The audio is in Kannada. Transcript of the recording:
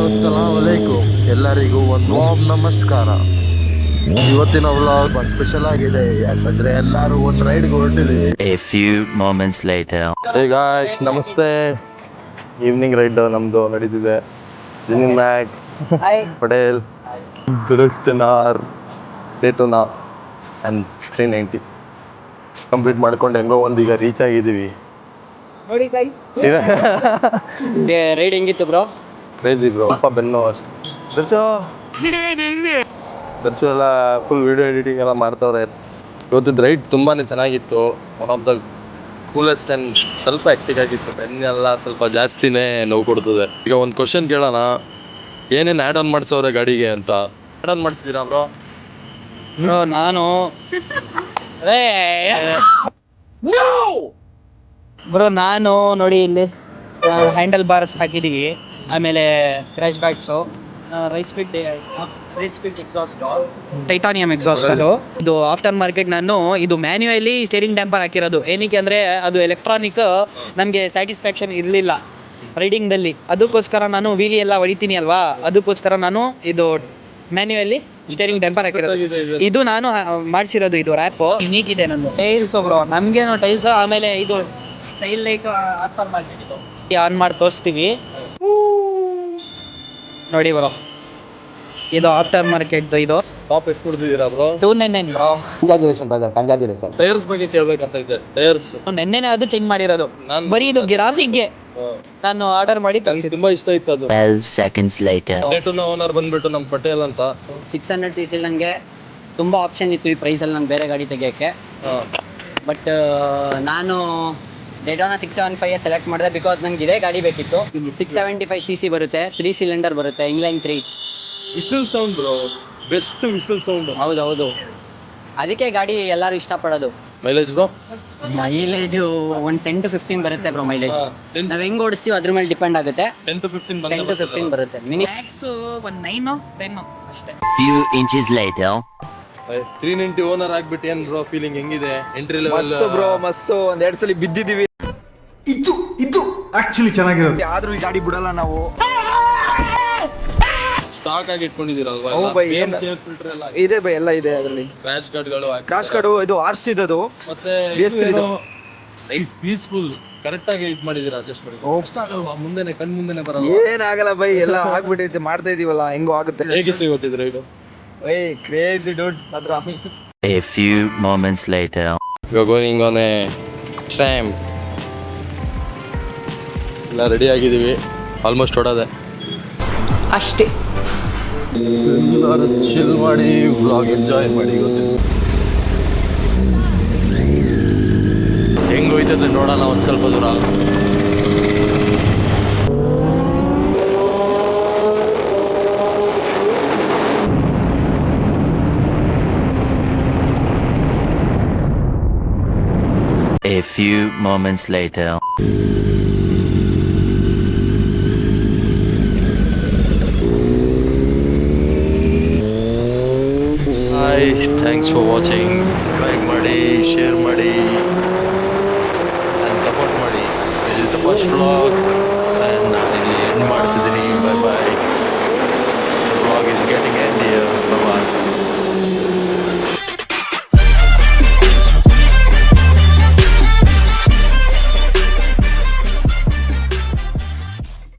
ಅಸ್ಸಲಾಂ ವಲೈಕುಮ್. ಎಲ್ಲರಿಗೂ ಒಂದು ವಾಮ್ ನಮಸ್ಕಾರ. ಇವತ್ತಿನ ವ್ಲಾಗ್ ಸ್ಪೆಷಲ್ ಆಗಿದೆ, ಯಾಕಂದ್ರೆ ಎಲ್ಲರೂ ಒಂದು ರೈಡ್ಗೆ ಹೊರಟಿದ್ದೀವಿ. A few moments later. ಹೇ ಗಾಯ್ಸ್, ನಮಸ್ತೆ. ಈವ್ನಿಂಗ್ ರೈಡ್ ನಮ್ಮದು ನಡೀತಿದೆ. ಜಿನಿನ್ ಮ್ಯಾಕ್, ಪಟೇಲ್, ದುರಸ್ತಿನಾರ್, ಡೇಟೋನಾ ಆ್ಯಂಡ್ 390 ಕಂಪ್ಲೀಟ್ ಮಾಡ್ಕೊಂಡು ಹೆಂಗೋ ಈಗ ರೀಚ್ ಆಗಿದ್ದೀವಿ. ನೋಡಿ ಗೈಸ್, ರೈಡ್ ಹೆಂಗಿತ್ತು ಬ್ರೋ? ಕ್ರೇಜಿ ಬ್ರೋ, ಅಪ್ಪ ಬೆನ್ನು ಅಷ್ಟು. ದರ್ಶು ಎಲ್ಲ ಫುಲ್ ವಿಡಿಯೋ ಎಡಿಟಿಂಗ್ ಎಲ್ಲ ಮಾಡ್ತವ್ರೆ. ಇವತ್ತಿದ್ದು ರೈಡ್ ತುಂಬಾ ಚೆನ್ನಾಗಿತ್ತು. One of the coolest and ಸ್ವಲ್ಪ ಎಕ್ಟಿಕ್ ಆಗಿತ್ತು. ಬೆನ್ನೆಲ್ಲ ಸ್ವಲ್ಪ ಜಾಸ್ತಿನೇ ನೋವು ಕೊಡ್ತದೆ. ಈಗ ಒಂದು ಕ್ವಶನ್ ಕೇಳೋಣ, ಏನೇನು ಆ್ಯಡ್ ಆನ್ ಮಾಡಿಸೋರೆ ಗಾಡಿಗೆ ಅಂತ? ಆ್ಯಡ್ ಆನ್ ಮಾಡಿಸಿದ್ದೀರಾ ಬ್ರೋ? ಬ್ರೋ ನಾನು ನೋಡಿ ಇಲ್ಲಿ ಹ್ಯಾಂಡಲ್ ಬಾರ್ಸ್ ಹಾಕಿದ್ದೀವಿ, ಆಮೇಲೆ crash bags, rise fit exhaust, titanium exhaust. ಇದು ಆಫ್ಟರ್ ಮಾರ್ಕೆಟ್. ನಾನು ಇದು ಮ್ಯಾನ್ಯುಯಲಿ ಸ್ಟೇರಿಂಗ್ ಡ್ಯಾಂಪರ್ ಹಾಕಿರೋದು. ಏನಕ್ಕೆ ಅಂದರೆ ಅದು ಎಲೆಕ್ಟ್ರಾನಿಕ್ ನಮಗೆ ಸ್ಯಾಟಿಸ್ಫ್ಯಾಕ್ಷನ್ ಇರಲಿಲ್ಲ ರೈಡಿಂಗ್ದಲ್ಲಿ. ಅದಕ್ಕೋಸ್ಕರ ನಾನು ವೀಲಿ ಎಲ್ಲ ಹೊಡಿತೀನಿ ಅಲ್ವಾ, ಅದಕ್ಕೋಸ್ಕರ ನಾನು ಇದು ಮ್ಯಾನ್ಯುಯಲಿ ಸ್ಟೇರಿಂಗ್ ಡ್ಯಾಂಪರ್ ಹಾಕಿರೋದು. ಇದು ನಾನು ಮಾಡಿಸಿರೋದು. ಇದು ರ್ಯಾಪು ಯುನೀಕ್ ಇದೆ ನಂದು. ಟೈಲ್ಸ್ ಬ್ರೋ, ನಮಗೇನು ಟೈಲ್ಸ್. ಆಮೇಲೆ ಇದು ಸ್ಟೈಲ್ ಲೈಟ್ ಆಫರ್ ಮಾಡಿದ್ದು, ಆನ್ ಮಾಡಿ ತೋರಿಸ್ತೀವಿ ನೋಡಿ ಬ್ರೋ. ಇದು ಆಫ್ಟರ್ ಮಾರ್ಕೆಟ್. ಇದು ಟಾಪ್ ಎಷ್ಟು ಕೊಡ್ತಿದ್ದೀರಾ ಬ್ರೋ? 299 ಬ್ರೋ. ಕಂಗ್ರಾಚುಲೇಷನ್. ಟೈರ್ಸ್ ಬಗ್ಗೆ ಕೇಳ್ಬೇಕಂತ ಇದ್ದೆ. ಟೈರ್ಸ್ ನೆನ್ನೆನೇ ಅದು ಚೇಂಜ್ ಮಾಡಿರೋದು. ನಾನು ಬರೀ ಇದು ಗ್ರಾಫಿಕ್ಗೆ ನಾನು ಆರ್ಡರ್ ಮಾಡಿ ತರಿಸಿದ್ದು. ತುಂಬಾ ಇಷ್ಟ ಇತ್ತು ಅದು. 12 seconds later. ಡೇಟೋನ ಓನರ್ ಬಂದ್ಬಿಟ್ಟು ನಮ್ಮ ಪಟೇಲ್ ಅಂತ. 600cc ನನಗೆ ತುಂಬ ಆಪ್ಷನ್ ಇತ್ತು ಈ ಪ್ರೈಸಲ್ಲಿ ನಾನು ಬೇರೆ ಗಾಡಿ ತೆಗಿಯೋಕ್ಕೆ. ಬಟ್ ನಾನು ಡೆಟೋನಾ 675 ಸೆಲೆಕ್ಟ್ ಮಾಡಿದೆ, ಬಿಕಾಸ್ ನನಗೆ ಇದೇ ಗಾಡಿ ಬೇಕಿತ್ತು. 675cc ಬರುತ್ತೆ, 3 ಸಿಲಿಂಡರ್ ಬರುತ್ತೆ, ಇಂಗ್ಲೈನ್ 3. Whistle sound bro, best whistle sound. ಹೌದು, ಅದಕ್ಕೆ ಗಾಡಿ ಎಲ್ಲರೂ ಇಷ್ಟಪಡೋದು. Mileage bro? ಮೈಲೇಜು ಒಂದು 10 to 15 ಬರುತ್ತೆ ಬ್ರೋ ಮೈಲೇಜ್. ನಾವು ಹೆಂಗೆ ಓಡಿಸ್ತೀವಿ ಅದ್ರ ಮೇಲೆ ಡಿಪೆಂಡ್ ಆಗುತ್ತೆ. 10 to 15 ಬರುತ್ತೆ ಮಿನಿ. ಮ್ಯಾಕ್ಸು ಒಂದು 9 10 ಅಷ್ಟೇ. Few inches later. 390 ಓನರ್ ಆಗ್ಬಿಟ್ಟು ಏನ್ ಬ್ರೋ ಫೀಲಿಂಗ್ ಹೆಂಗಿದೆ? ಎಂಟ್ರಿ ಲೆವೆಲ್ ಮಸ್ತ್ ಬ್ರೋ, ಮಸ್ತ್. ಒಂದೆರಡು ಸಲ ಬಿದ್ದಿದ್ದೀವಿ. ಇದು ಆಕ್ಚುಲಿ ಚೆನ್ನಾಗಿರೋದು. ಆದ್ರೂ ಈ ಗಾಡಿ ಬಿಡಲ್ಲ ನಾವು. ಸ್ಟಾಕ್ ಆಗಿ ಇಟ್ಕೊಂಡಿದ್ದೀರಲ್ವಾ? ಹೌದು ಬೈ, ಫಿಲ್ಟರ್ ಎಲ್ಲ ಇದೆ ಬೈ, ಎಲ್ಲ ಇದೆ ಅದರಲ್ಲಿ. ಕ್ರಾಶ್ ಗಾರ್ಡ್ಗಳು, ಕ್ರಾಶ್ ಕಾರ್ಡು ಇದು ಆರ್ಸಿದ್ದು. ಮತ್ತೆ ಪೀಸ್ಫುಲ್ ಕರೆಕ್ಟ್ ಆಗಿ ಇದು ಮಾಡಿದೀರಾ, ಅಡ್ಜಸ್ಟ್ ಮಾಡಿ. ಕಷ್ಟ ಆಗಲ್ವಾ? ಕಣ್ ಮುಂದೆನೆ ಬರಲ್ಲ. ಏನಾಗಲ್ಲ ಬೈ, ಎಲ್ಲ ಆಗ್ಬಿಟ್ಟೈತೆ, ಮಾಡ್ತಾ ಇದೀವಲ್ಲ, ಹೆಂಗೋ ಆಗುತ್ತೆ. ಹೇಗಿತ್ತು ಇವತ್ತಿದ್ರೆ ರೈಡು? ಕ್ರೇಜಿ ಡೂಡ್ ಮಾತ್ರ. A few moments later. We are going on a tram. ಎಲ್ಲ ರೆಡಿ ಆಗಿದ್ದೀವಿ, ಆಲ್ಮೋಸ್ಟ್ ಹೊಡೋದೆ ಅಷ್ಟೇ. ಎಲ್ಲರೂ ಚಿಲ್ ಮಾಡಿ ವ್ಲಾಗ್ ಎಂಜಾಯ್ ಮಾಡಿ. ಗೊತ್ತಿಲ್ಲ ಹೆಂಗೋಯ್ತದೆ ನೋಡೋಣ ಒಂದು ಸ್ವಲ್ಪ ದೂರ. A few moments later. Hi, thanks for watching. Subscribe ಮಾಡಿ, share ಮಾಡಿ and support ಮಾಡಿ. This is the first vlog.